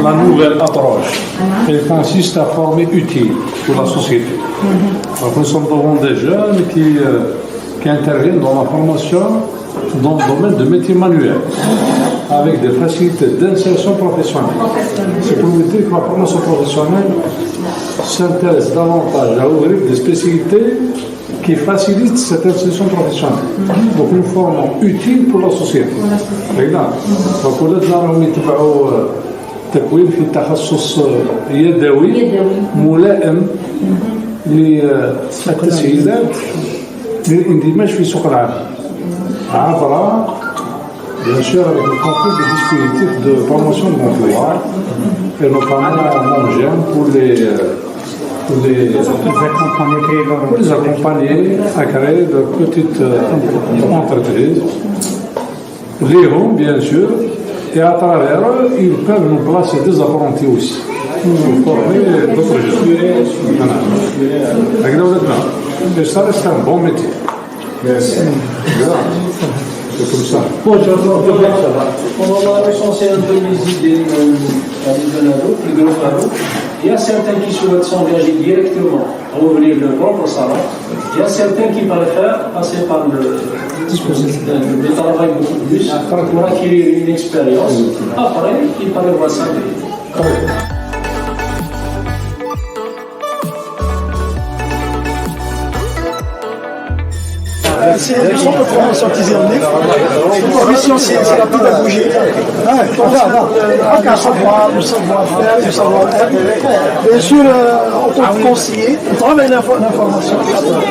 La nouvelle approche, elle consiste à former utile pour la société. Donc, nous sommes devant des jeunes qui interviennent dans la formation dans le domaine de métiers manuels, avec des facilités d'insertion professionnelle. C'est pour vous dire que la formation professionnelle s'intéresse davantage à ouvrir des spécialités qui facilitent cette insertion professionnelle. Donc nous formons utile pour la société. Regarde. Donc ولادنا راهم يتبعوا تكوين في تخصص يدوي ملائم للتسهيلات للاندماج في سوق العمل عبر bien sûr avec le concours des dispositifs de promotion de l'emploi et notamment MONGEM pour les accompagner à créer de petites entreprises, Léon bien sûr, et à travers eux, ils peuvent nous placer des apprentis aussi. Pour former d'autres jeunes. Et ça reste un bon métier. Merci. C'est comme ça. On va recenser un peu les idées plus globalement. Il y a certains qui souhaitent s'engager directement à ouvrir leur propre salon. Il y a certains qui préfèrent passer par le travail beaucoup plus pour acquérir une expérience. Après, ils parlent ça. C'est le centre de formation Tizernik. La mission, c'est la pédagogie. Le savoir-faire, le savoir-être. Bien sûr, en tant que conseiller, on travaille l'information.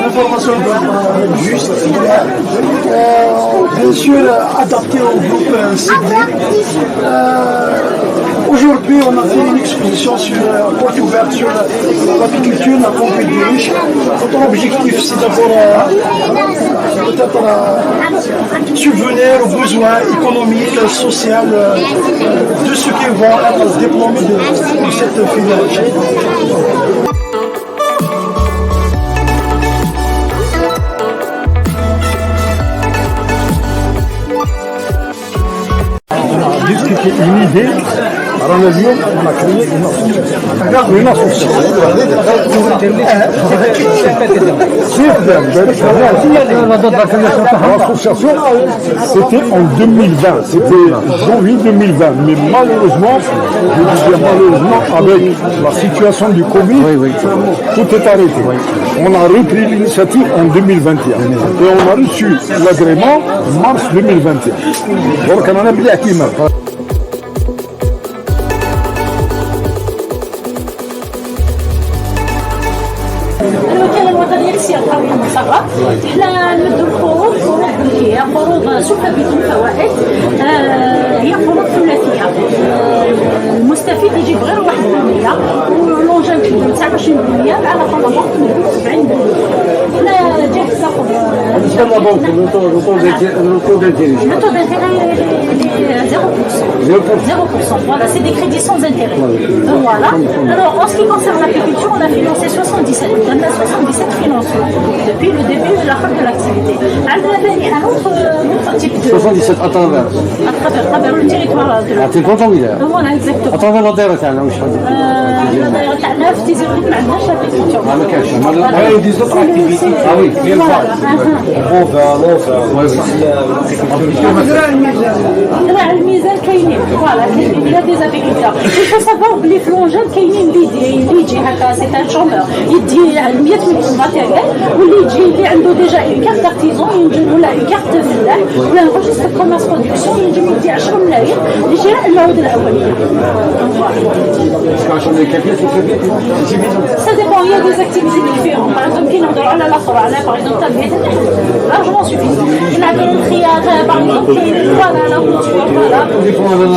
L'information doit être juste, claire. Bien sûr, adaptée au groupe ciblé. Aujourd'hui, on a fait une exposition sur porte ouverte sur l'apiculture, la conquête du riche. Notre objectif, c'est d'abord peut-être subvenir aux besoins économiques, sociaux de ceux qui vont être diplômés de cette filière. Discuter une idée. Alors le lieu, on a créé une association. L'association, c'était en 2020, c'était janvier 2020. Mais malheureusement, je disais malheureusement, avec la situation du Covid, tout est arrêté. On a repris l'initiative en 2021. Et on a reçu l'agrément mars 2021. Donc on en a bien acquis. الوكاله الوطنيه للسياحه والمسرات حنا نمدوا القروض هي قروض سكبت الفوائد هي قروض ثلاثيه المستفيد يجيب غير 1% واللونجان كيجيب 19% على طلبات تمدوا 70%. حنا جاهز تاخذ le taux d'intérêt 0%. Voilà, c'est des crédits sans intérêt. Voilà. Alors, en ce qui concerne l'apiculture, on a financé 77 financements depuis le début de la fin de l'activité. Un autre type de... 77 à travers le territoire de la... تلفونتهم ولا؟ Voilà, exactement. à travers الدائرة تاعنا واش حاجة؟ الدائرة تاعنا في تيزيرنيك ما عندناش l'apiculture. ما كاينش. il y a des autres activités. Ah oui, il y a le زراع الميزان كاينين. فوالا كاينين بلا دي زابيكولتور. Il faut savoir بلي في لونجان كاينين اللي يجي هكا سي ان شومبور يدي 100 متر ماتيريال واللي يجي اللي عنده ديجا اون كارت ارتيزون ينجم ولا اون كارت فلاح ولا انجستر كوميرس برودكسيون ينجم يدي 10 ملايين لشراء المواد الاوليه. Ça dépend, il y a des activités différentes. Par exemple, qui n'ont على الاخر على par exemple تنمية النحل largement suffisant. نعمل الخياط par exemple voilà la couture voilà.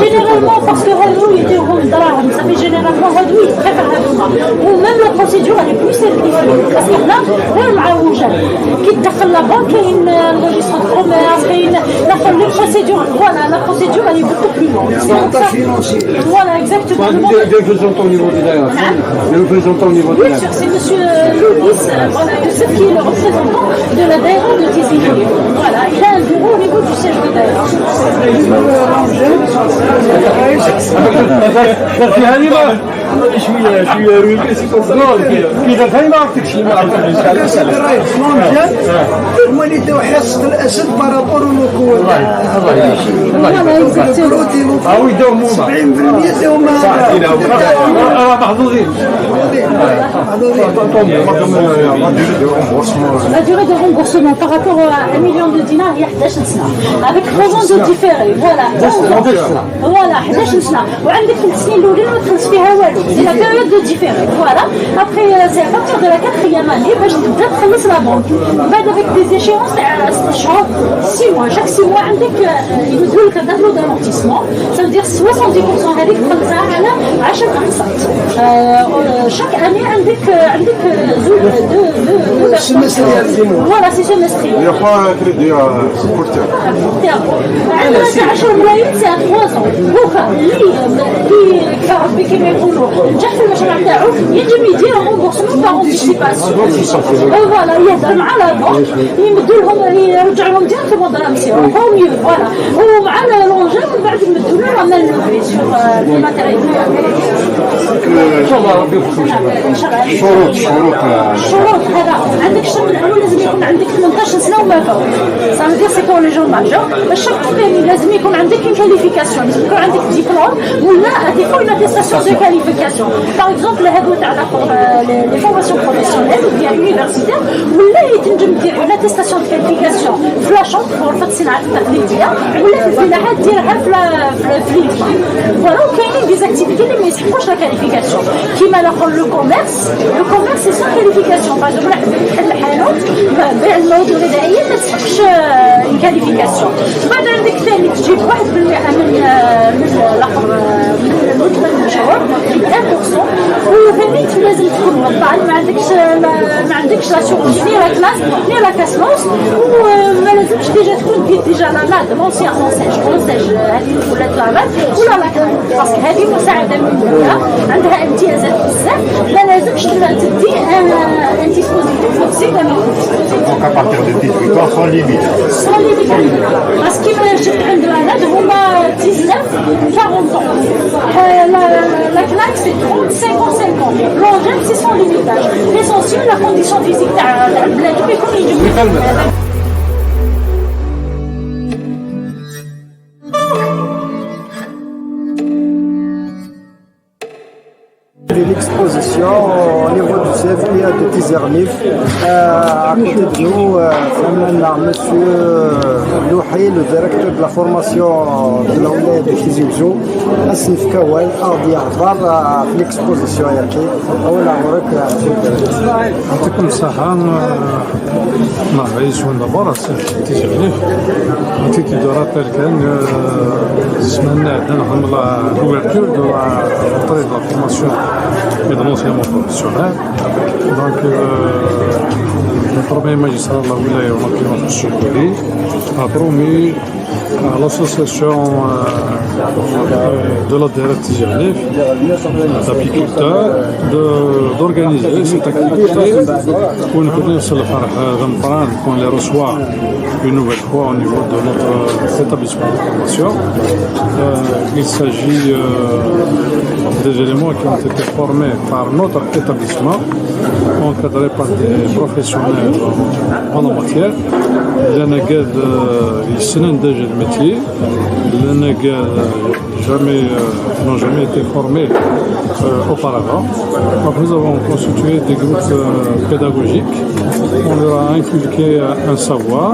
Généralement parce que هادو يديرهم دراهم ça fait généralement هادو يبريفير هادوما وميم لا بروسيدور elle est plus simplifiée parce que هنا غير مع الوجه كي تدخل لا بنك كاين لوجيستر دو كوميرس كاين لا بروسيدور فوالا لا بروسيدور elle est beaucoup plus longue voilà exactement Des représentants au niveau de l'aéroport. Des représentants au niveau de bien sûr c'est monsieur Louis voilà Youssef qui est le représentant de la daïra de Tizi Ouzou voilà il a un bureau au niveau du siège de daïra فيها لي ما شويه رويكي سي كون كي درتها ما عرفتك شي ما عرفتش هما اللي داو حصه الاسد بارابور لوكو voilà exactement اه وي داو موما 70% داو راه محظوظين La durée de remboursement par rapport à 1 million de dinars, il y a 11 سنة. Avec 3 ans de différé. Voilà. Voilà, 11 سنة. وعندك 3 سنين الأولين ما تخلص فيها والو. C'est la période de différé. Voilà. Après, c'est à partir de la 4e année, باش تبدا تخلص la banque. بعد avec des échéances تاع 6 شهور, 6 mois. Chaque 6 mois عندك يمدوا لك un tableau d'amortissement. Ça veut dire 70% هذيك تخلصها على 10 أقساط. Chaque année عندك deux semestriel. Voilà, c'est semestriel. Il n'y a pas un crédit à court terme. عندنا 10 ملايين ساعة 3 ans. هوكا اللي كفى ربي كيما يقولوا نجح في المشروع تاعو ينجم يدير ريمبورسمون باغ انتيسيباسيون. فوالا يهضر مع لا بنك يمدوا لهم يرجعوا لهم ديريكتومون دراهمهم هو ميو فوالا ومع لونجين من بعد يمدوا له لا مان لوفي سور لي ماتيريال. ان شاء الله ربي يوفقكم الشروط هذا عندك الشرط الاول لازم يكون عندك 18 سنه وما فوق ça veut dire c'est pour les gens majeurs. الشرط الثاني لازم يكون عندك une qualification لازم يكون عندك ديبلوم ولا ديفو une attestation de qualification par exemple هادو تاع les formations professionnelles ou bien universitaires ولا تنجم دير une attestation de qualification flashante في غرفه الصناعه التقليديه ولا في الفلاحه ديرها في الإدمان. فوالا وكاينين دي زاكتيفيتي اللي ما يسحقوش لا كاليفيكاسيون كيما الاخر لو كوميرس سي سون كاليفيكاسيون باغ اكزومبل تحل الحانوت بيع المواد الغذائيه ما تسحقش كاليفيكاسيون. بعد عندك ثاني تجيب 1% من الاخر من المدخل المشروع 1% وثاني لازم تكون مطلع ما عندكش لاسيغونس ني لا كلاس ني لا كاسمونس وما لازمش ديجا تكون دير ديجا لا لاد لونسيان اونساج هذه ولات لا لاد ولا لا كلاس باسكو هذه مساعده من الدوله عندها امتيازات بزاف ما لازمش تدي ان ديسبوزيتيف فوكسي Donc à partir de 18 ans, sans limite. sans limite باسكو كيما شفت عند لا لاد هما 19 40 ans la claque c'est 35 ans 50 l'engin c'est sans limitage l'essentiel la condition physique تاع البلاد يكون يجب L'exposition au niveau du CFIA de Tizernif. À côté de nous, monsieur Louhi, le directeur de la formation de la Oulaya de Tizi Ouzou, Asnif Kawal, Ardi Ahbar, l'exposition ياكي أول عمرك يعطيكم الصحة. أنا رئيس دابا تيجي عليه عطيتي دو رابيل كان سمعنا عندنا l'ouverture de la rentrée de la formation et de l'enseignement professionnel. Donc le premier magistrat de la Oulaya Makina Choukouri a promis à l'association de la Daïra Tizi Ouzou d'apiculteurs d'organiser cette activité pour nous connaître le Ramadan qu'on les reçoit une nouvelle fois au niveau de notre établissement de formation. Il s'agit des éléments qui ont été formés par notre établissement, encadrés par des professionnels en la matière. Les nègres, ils sont déjà le métier. Les nègres n'ont jamais été formés auparavant. Donc nous avons constitué des groupes pédagogiques. On leur a inculqué un savoir.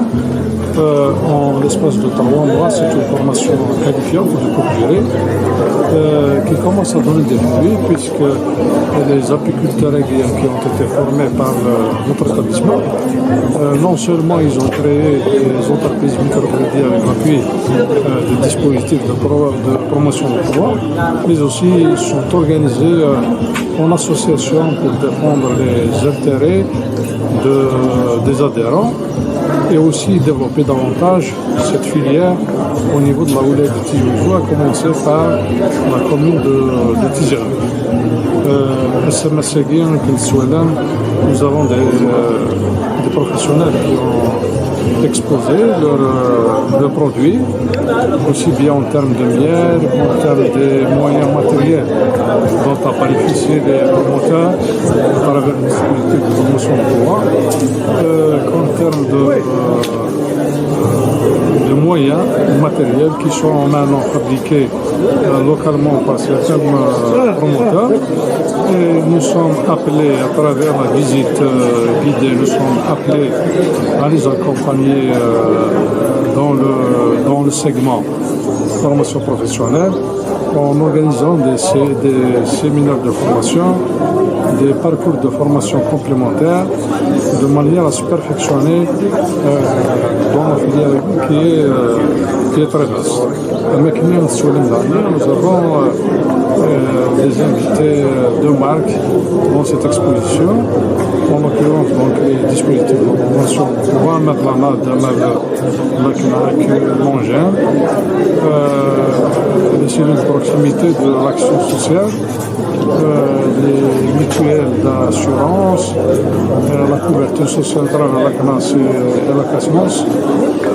En l'espace de 3 mois, c'est une formation qualifiante de courte durée qui commence à donner des fruits puisque les apiculteurs aiguilles qui ont été formés par notre établissement, non seulement ils ont créé des entreprises microcrédits avec l'appui de dispositifs de promotion d'emploi, mais aussi sont organisés en association pour défendre les intérêts des adhérents et aussi développer davantage cette filière au niveau de la Ouled de Tizi, à commencer par la commune de Tizi. Nous avons des professionnels qui ont exposé leurs produits, aussi bien en termes de miel, en termes des moyens matériels dont a bénéficié les promoteurs à travers le dispositif de promotion d'emploi, qu'en termes de moyens matériels qui sont maintenant fabriqués localement par certains promoteurs. Et nous sommes appelés à travers la visite guidée, nous sommes appelés à les accompagner dans le segment formation professionnelle en organisant des séminaires de formation, des parcours de formation complémentaires de manière à se perfectionner dans la filière qui est très vaste. Nous avons des invités de marque dans cette exposition, en l'occurrence donc les dispositifs de formation Mangin, les cellules de proximité de l'action sociale, les mutuelles d'assurance, la couverture sociale à travers la CNAS et la CASMOS.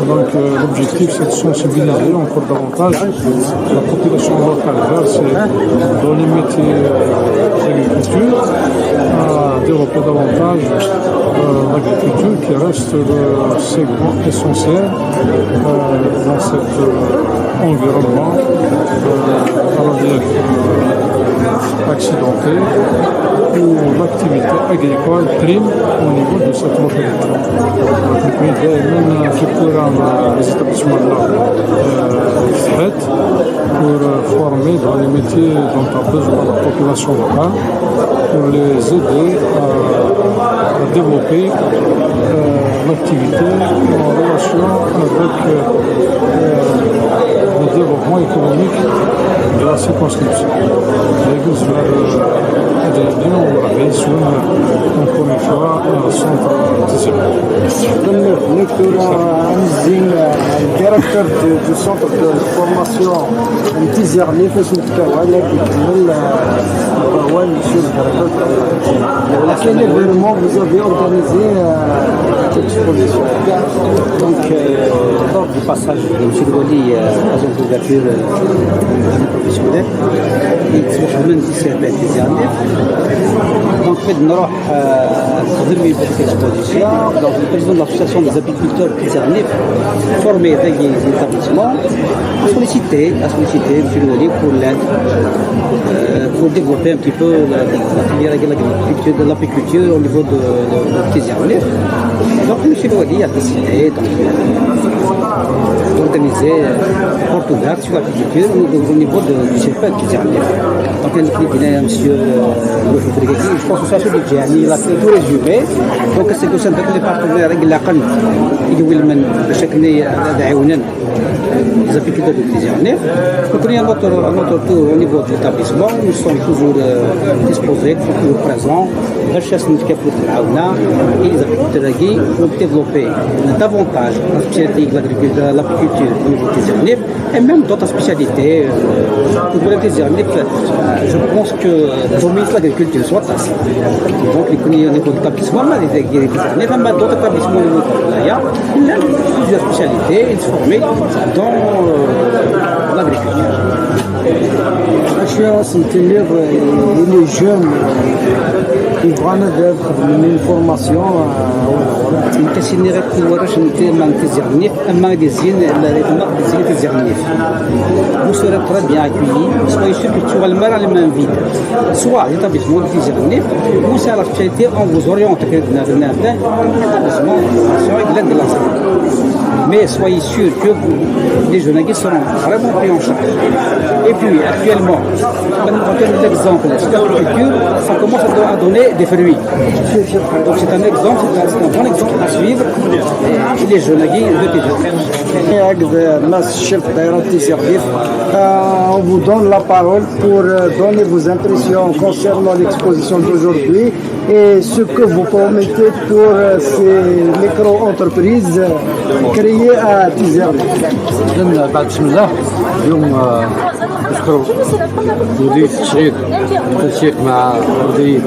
Donc l'objectif c'est de sensibiliser encore davantage la population locale dans les métiers d'agriculture, à développer davantage l'agriculture qui reste le segment essentiel dans cet environnement accidenté où l'activité agricole prime au niveau de cette localité. Les établissements pour former dans les métiers dont a besoin la population locale, pour les aider à développer l'activité en relation avec le développement économique de la circonscription. Encore une fois, centre le directeur du centre de formation de Tizi Arnif, monsieur le quel événement vous avez organisé cette exposition? Donc, lors du passage de M. Wali à zone d'ouverture professionnelle, من تسير تيزانيف donc fait نروح نخدم في l'exposition. Donc le président de l'association des apiculteurs Tizarnif formé dans les établissements a sollicité M. Wali pour l'aide pour développer un petit peu la filière de l'apiculture au niveau de Tizarnif. Donc M. Wali a décidé d'organiser porte ouverte sur l'apiculture au niveau du CFA Tizarnif. Donc M. je pense que ça il a tout résumé. Donc c'est que ça les partenaires اللي من بشكل دعونا les apiculteurs de Tizarnif. Donc il y a notre tour au niveau de l'établissement, nous sommes toujours disposés, toujours présents. La chasse nous fait pour et les apiculteurs qui vont développer davantage la spécialité de l'apiculture au niveau de Tizarnif et même d'autres spécialités. Pour le Tizarnif, je pense que domine l'agriculture soit assez. Donc il y a au niveau de l'établissement, mais d'autres établissements au niveau de l'AIA, il y a plusieurs spécialités, ils sont formés dans l'agriculture. Les jeunes qui vont une formation كسيني غتورش نتيما تزرنيف اما ديزين تزرنيف vous serez très bien accueillis, soyez sûr que tu vas le mettre à la main vide. Soit l'établissement de Tizarnif, ou c'est à la spécialité, on vous oriente mais soyez sûr que les jeunes seront vraiment pris en charge. Et puis actuellement, on donne l'exemple, l'agriculture, ça commence à donner des fruits. Donc c'est un exemple, c'est un bon exemple à suivre. Et les jeunes de On vous donne la parole pour donner vos impressions concernant l'exposition d'aujourd'hui et ce que vous promettez pour ces micro-entreprises créées à Tizerni. بسم الله اليوم نشكر مديرية التنسيق مع مديرية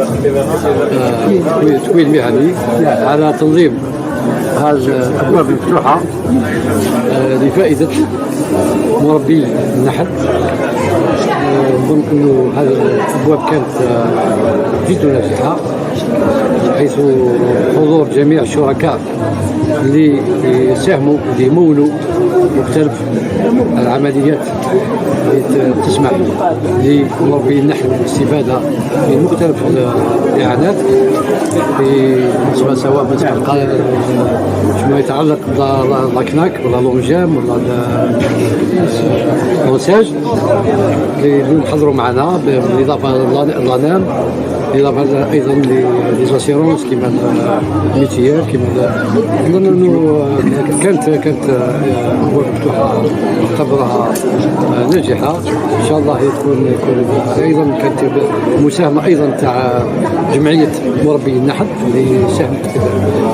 التكوين المهني على تنظيم هذه الأبواب المفتوحة لفائدة مربي النحل. نظن أنه هذه الأبواب كانت جد ناجحة حيث حضور جميع الشركاء اللي ساهموا ليمولوا مختلف العمليات اللي تسمح لمربي النحل بالاستفادة من مختلف الإعانات سواء فيما يتعلق باللاكناك ولا لونجام ولا لونساج اللي نحضروا معنا بالإضافة للأنام، بالإضافة أيضا لزاسيرونس كما الميتيير كما نظن أنه كانت أبواب مفتوحة نعتبرها ناجحة. إن شاء الله تكون أيضا كانت مساهمة أيضا تاع جمعية مربي النحل اللي ساهمت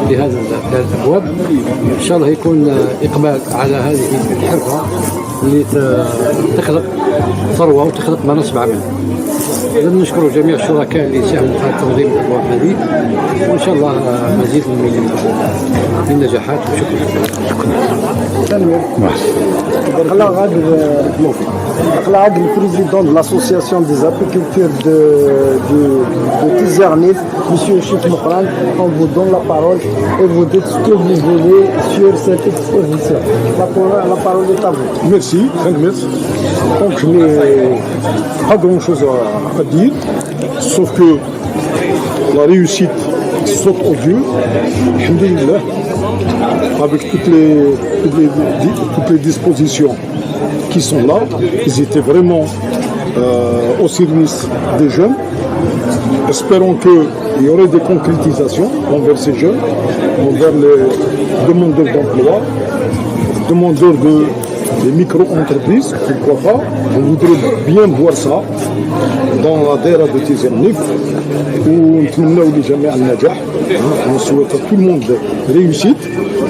في هذه الأبواب. إن شاء الله يكون إقبال على هذه الحرفة اللي تخلق ثروة وتخلق مناصب عمل. لازم نشكر جميع الشركاء اللي ساهموا في تنظيم الأبواب هذه، وإن شاء الله مزيد من النجاحات وشكرا. Le président de l'association des apiculteurs de Tizernif, M. Chif Moukran, on vous donne la parole et vous dites ce que vous voulez sur cette exposition. La parole est à vous. Merci, merci. Donc je n'ai pas grand chose à dire, sauf que la réussite saute aux yeux, alhamdoulilah, avec toutes les dispositions qui sont là. Ils étaient vraiment au service des jeunes. Espérons qu'il y aurait des concrétisations envers ces jeunes, envers les demandeurs d'emploi, demandeurs de micro-entreprises, pourquoi pas. On voudrait bien voir ça dans la daïra de Tizernif, où on souhaite à tout le monde réussite.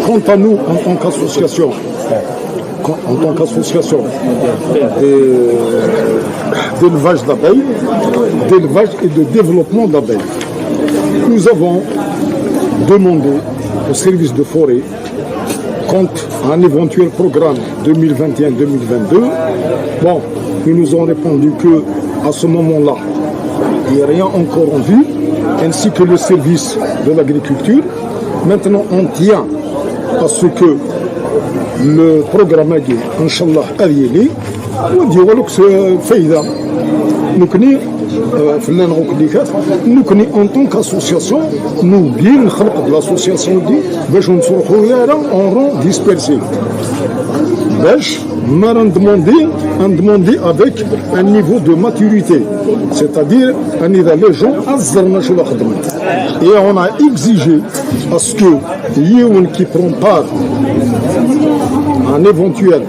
Quant à nous, en tant qu'association d'élevage d'abeilles, d'élevage et de développement d'abeilles, nous avons demandé au service de forêt, quant à un éventuel programme 2021-2022, bon, ils nous ont répondu qu'à ce moment-là, il n'y a rien encore en vue, ainsi que le service de l'agriculture. Maintenant, on tient à ce que le programme agi, Inch'Allah, Arieli, on dit que c'est faïda. Nous en tant qu'association, nous bien de l'association dit, en rang dispersé. On demandé avec un niveau de maturité, c'est-à-dire les gens et on a exigé à ce que Yéoun qui prend part à un éventuel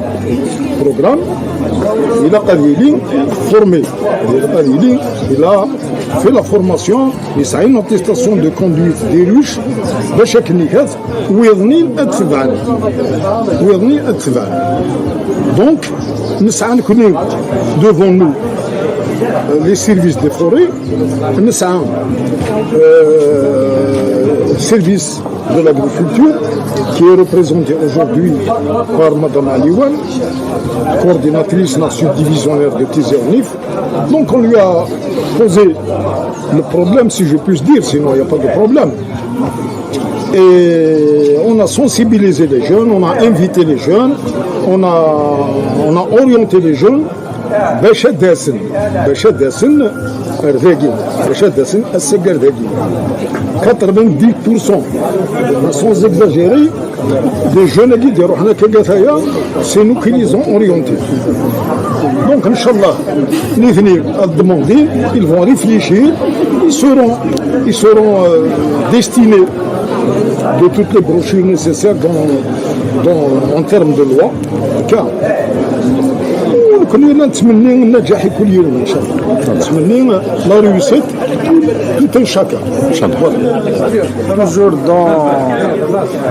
programme, il a formé, il a fait la formation, il a une attestation de conduite des ruches de chaque niquet, où il donc, nous sommes devant nous les services des forêts, nous sommes service de l'agriculture qui est représenté aujourd'hui par Mme Aliwan, coordinatrice la subdivisionnaire de Tizernif. Donc on lui a posé le problème, si je puis dire, sinon il n'y a pas de problème. Et on a sensibilisé les jeunes, on a invité les jeunes, on a orienté les jeunes. باش داسن الرقي باش داسن السكر الرقي 90% sans exagérer des jeunes qui diront حنا كقثايا c'est nous qui les ont orientés. Donc Inch'Allah, les venir à demander, ils vont réfléchir, ils seront destinés de toutes les brochures nécessaires en termes de loi. Car كلنا نتمنى النجاح يكون يوم ان شاء الله. نتمنى لا réussite tout un chacun. Toujours dans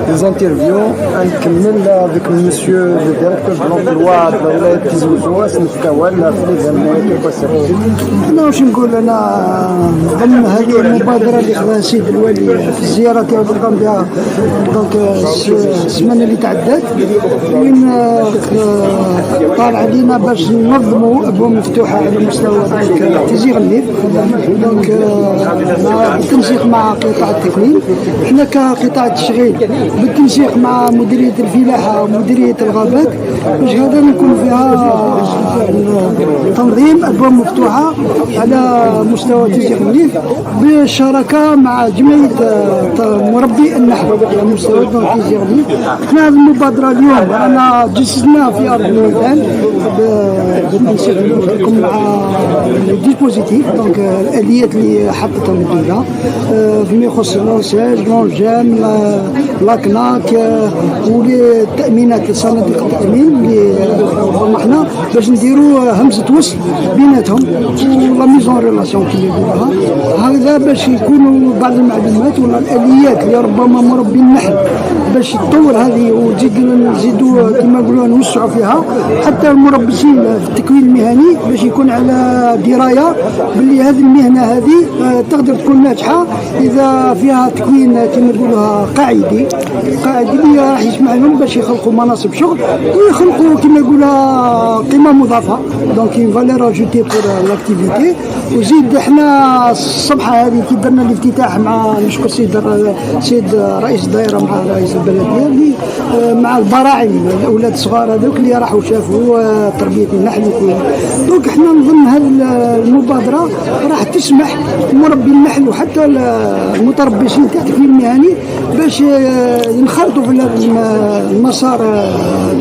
les interviews, نكمل avec monsieur le directeur de l'emploi de ولاية تيزي وزوز نتكون في الجمعية البصرية. أنا واش نقول أنا ضمن هذه المبادرة اللي خذاها السيد الوالي في الزيارة تاعو اللي قام بها دونك السمانة اللي تعدات وين طال علينا باش ننظموا أبواب مفتوحة على مستوى تيزي غليف دونك بالتنسيق مع قطاع التكوين. احنا كقطاع التشغيل بالتنسيق مع مديرية الفلاحة ومديرية الغابات باش هذا نكون فيها تنظيم أبواب مفتوحة على مستوى تيزي غليف بالشراكة مع جمعية مربي النحل على مستوى تيزي غليف. احنا هذه المبادرة اليوم أنا جسدناها في أرض الميدان بالتنسيق مع الديسبوزيتيف دونك الآليات اللي حطتها الدولة فيما يخص لونساج لونجام لاكناك والتأمينات صناديق التأمين اللي طمحنا باش نديروا همزة وصل بيناتهم ولا ميزون ريلاسيون كي يقولوها هذا باش يكونوا بعض المعلومات ولا الآليات اللي ربما مربي النحل باش تطور هذه وتزيد نزيدوا كما نقولوا نوسعوا فيها حتى المربين في التكوين المهني باش يكون على درايه باللي هذه المهنه هذه تقدر تكون ناجحه اذا فيها تكوين كما نقولوها قاعدي اللي راح يسمح لهم باش يخلقوا مناصب شغل ويخلقوا كما نقولوها قيمه مضافه دونك اون فالور اجوتي بور لاكتيفيتي. وزيد احنا الصبحه هذه كي درنا الافتتاح مع نشكر السيد رئيس الدائره مع رئيس البلديه اللي مع البراعم الاولاد الصغار هذوك اللي راحوا شافوا تربيه النحل دونك احنا نظن هذه المبادره راح تسمح لمربي النحل وحتى المتربصين تاع التكوين المهني باش ينخرطوا في المسار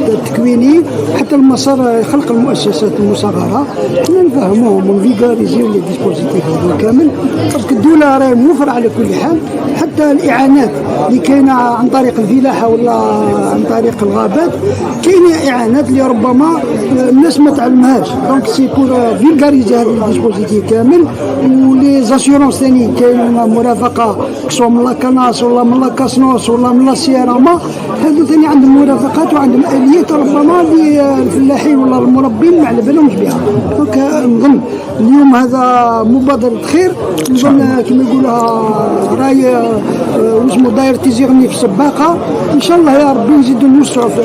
التكويني حتى المسار خلق المؤسسات المصغره. احنا نفهموهم ونفيغاريزيو لي ديسبوزيتيف كامل باسكو الدوله راهي موفره على كل حال حتى الاعانات اللي كاينه عن طريق الفلاحه ولا عن طريق الغابات كاينه اعانات اللي ربما الناس ما تعلمهاش دونك سي بور فيلغاريزي هذا الديسبوزيتيف كامل. ولي زاسيورونس ثاني كاين مرافقه سواء من لاكاناس ولا من لاكاسنوس ولا من لاسيراما هذو ثاني عندهم مرافقات وعندهم اليات ربما الفلاحين ولا المربين ما على بالهمش بها. دونك نظن اليوم هذا مبادره خير نظن كما يقولها راي واسمه داير تيزي غليف في السباقه ان شاء الله يا ربي نزيدوا نوسعوا في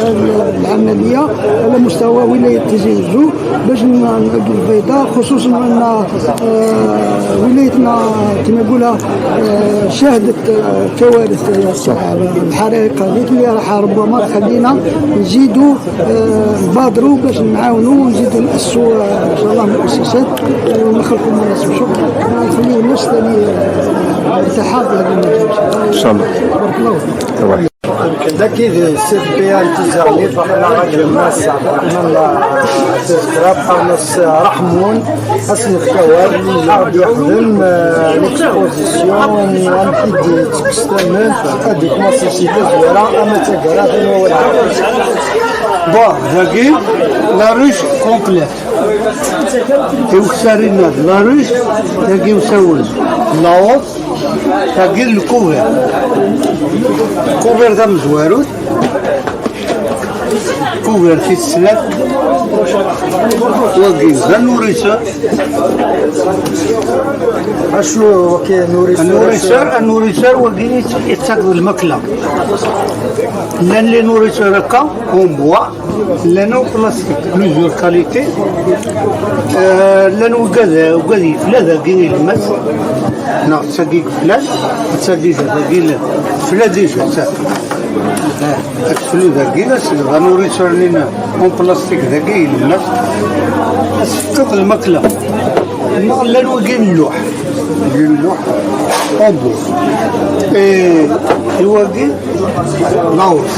العمليه على مستوى ولايه تيزي وزو باش نلقوا الفائده خصوصا ان ولايتنا كما يقولها شهدت كوارث الحرائق هذيك اللي راح ربما تخلينا نزيدوا نبادروا باش نعاونوا ونزيدوا نأسسوا ان شاء الله مؤسسات ونخلقوا مناصب شغل ونخليوا الناس ثاني تحافظ هذا المجال ان شاء الله. بارك الله فيك. Daqui de CPA Tizarli فقنا راجل الناس تتربح الناس رحمون حسن الكوار اللي يخدم ليكسبوزيسيون وانتي تكستمنت هذيك ما سيسيتي زويرة اما تقرا في هو Bon, daqui la ruche complète. يوكسرنا la ruche daqui وسوي لاوط daqui الكوفر كوفر ده مزوارود كوفر في السلات وقي النوريسة اشنو وكي النوريسة وقي يتساقض المكلة لان لي نوريسة ركا اون بوا لانو بلاستيك بلوزيور كاليتي لانو وقذي فلاذا قيني المس نا تساقيك فلاذ تساقيك فلاذ ديجا أكسلو ذاكي غنوري سرنينا اون بلاستيك ذاكي المس اسفتق المكلة لانو قين اللوح أمبو يواقي ناوس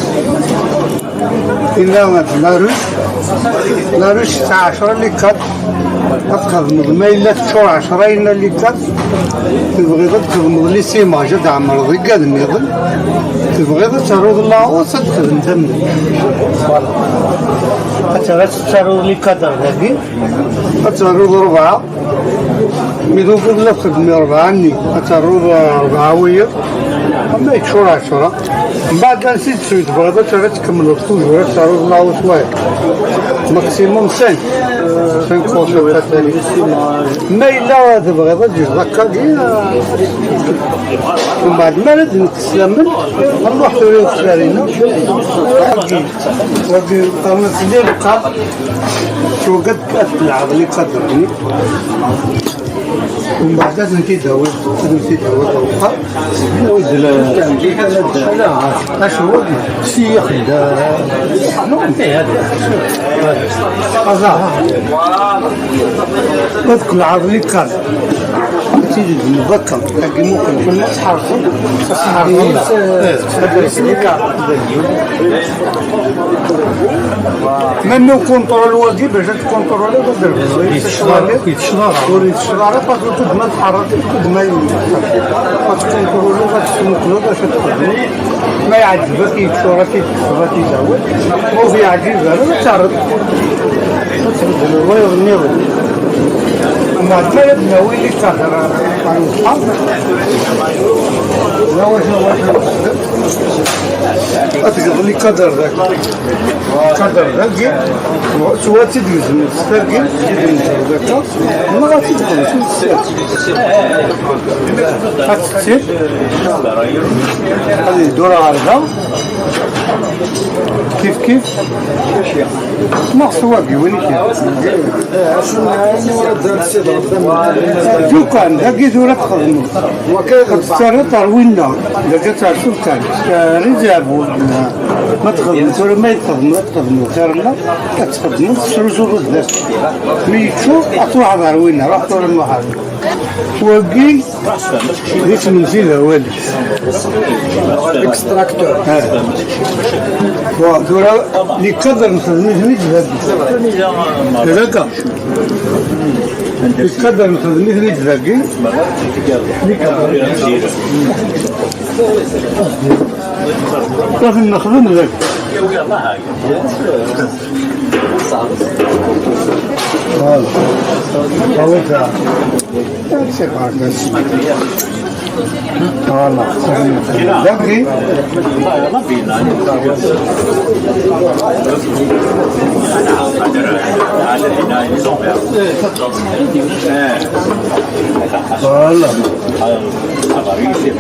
إنما لاروش تاع 10 اللي كات تخدم ما إلا تشور 10 إلا اللي تبغي تخدم لي سيماج تعمر ضيق هذا النظام تبغي تعرض الله تخدم ثمن تعرض لي كادر هذه تعرض 4 ميدو كل تخدم 4 ني تعرض 4 ويا أما يتشور 10 بعد نسيت شوي تبغي تكمل توجور تعرض الله شوية ماكسيموم 5 كونسيبت ثاني ما إلا تبغي تجي ذكر ومن بعد ما لازم تسلمن نروح في السارينا وفي قامت لي القاب شو قد تلعب لي قدرني ومن بعد لازم تداول القاب لا اش هو سيخ تدخل عضلي قاد تيجي مبكر لكن ممكن كل تحرصوا منو كونترول ودي باش تكونترولي بدل يتشرار باسكو كل ما تحرك كل ما تكونترولي غتسمكلو باش تخدمو ما يعجبك يتشرا كيتزود وفي يعجبك لا تعرض الله يغنيه ما تبنى ويلي كثر عن الحظ لا وجه أتقض لي قدر ذاك سواء تدرس من السرقين ذاك ما غاتدخل غاتكتب هذه دورة عرضة كيف ما سواقي وين كيف شو كان لقيت ولا تخدموا وكان تروينا لقيت السلطان رجابوا ما تخدموا ولا ما يتخدموا ترنا تخدموا تسرجوا الناس ميتشو اطلع تروينا رحتوا للمحل وقي ليش نزيد والد اكستراكتور ودورا اللي قدر نخدموا هذا هذاك يتقدر نخدم مثل يتلاقي لكن نخدم ذاك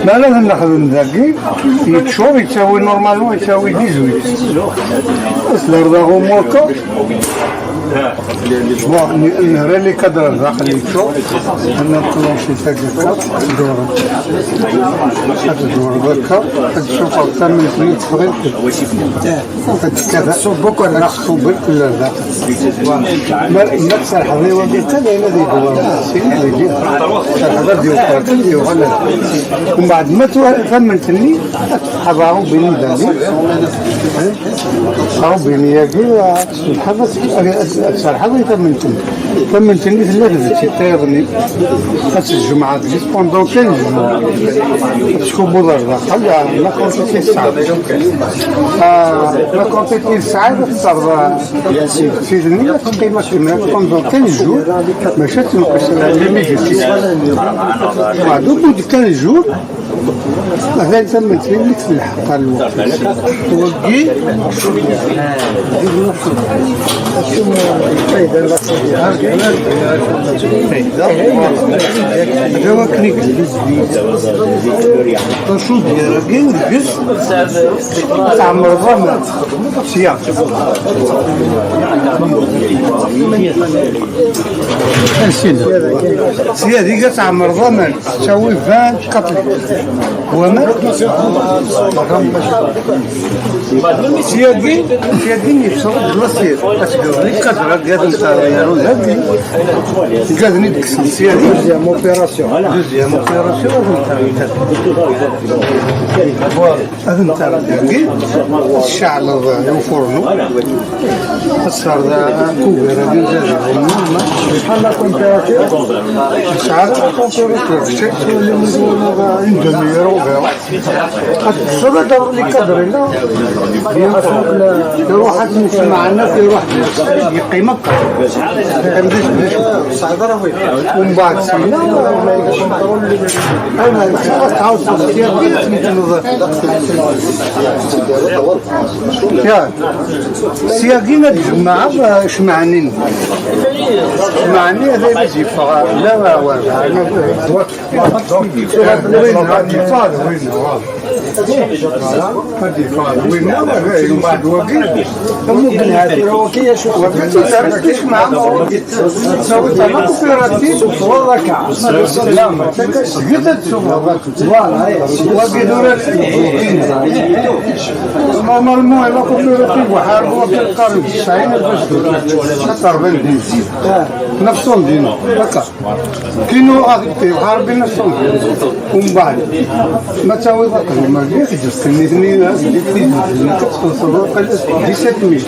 ما لازم نخدم ذاكي يتشوف يتساوي نورمالمون يتساوي 18 بس الارض موكا النهر اللي كدر داخل يتشوف انا نكلونشي تاكا دور ذاكا تشوف اكثر من 3 تخرج كذا بوكو ناخذ بالكل ذاك ما تصلح هذه وديتها الذي هو هذا ديال ومن بعد ما ثمنتني حضروا بيني دالي حضروا بيني ياكي الحبس الصراحه ثمنتني ثلاثه تيطيرني خاص الجمعه ديال بوندون 15 شكون بودر داخل لا كونتي ساعه لا كونتي ساعه تضرب سيدني قيمه بوندون 15 جور ماشي تنقص لي ميجي بعد بود 15 جور مثلا ثمنتني لك في الحق الوقت توقي هذا كنيك تشوف ديالك الجس تعمر ضمن سياق سياق ديك تعمر ضمن تسوي 20 قتل وما سياقي يفصل بلاصير اسكو كثر قاعد نصايروا هذه قاعد ندكس سياقي اوبيراسيون دوزيام اوبيراسيون هذا نتاع الشعل يوفرنو الصار ذا كوبر هذه زاد بحال لا كونتيراتير ساعات الكونتيراتير شيء اللي نقولوا اندمير وغيره صدق دار اللي كدر لا في واحد مش معنا في واحد يقيمك ومن بعد سنة أنا تعاود سياقين الجماعة شمعنين شمعني هذا اللي يفعل لا وين وين بعد وقيل ممكن هذه روكيه شوف وكيش معه تسوي طبعا كوبيراتيف والركع لا قلت تشوف وقيدوا نورمالمون لا كوبيراتيف وحاربوا في القرن 90 باش تقربن نفسهم دينو هكا كينو حاربين نفسهم ومن بعد ما تسوي ذاك ما جيتش تستني 17 000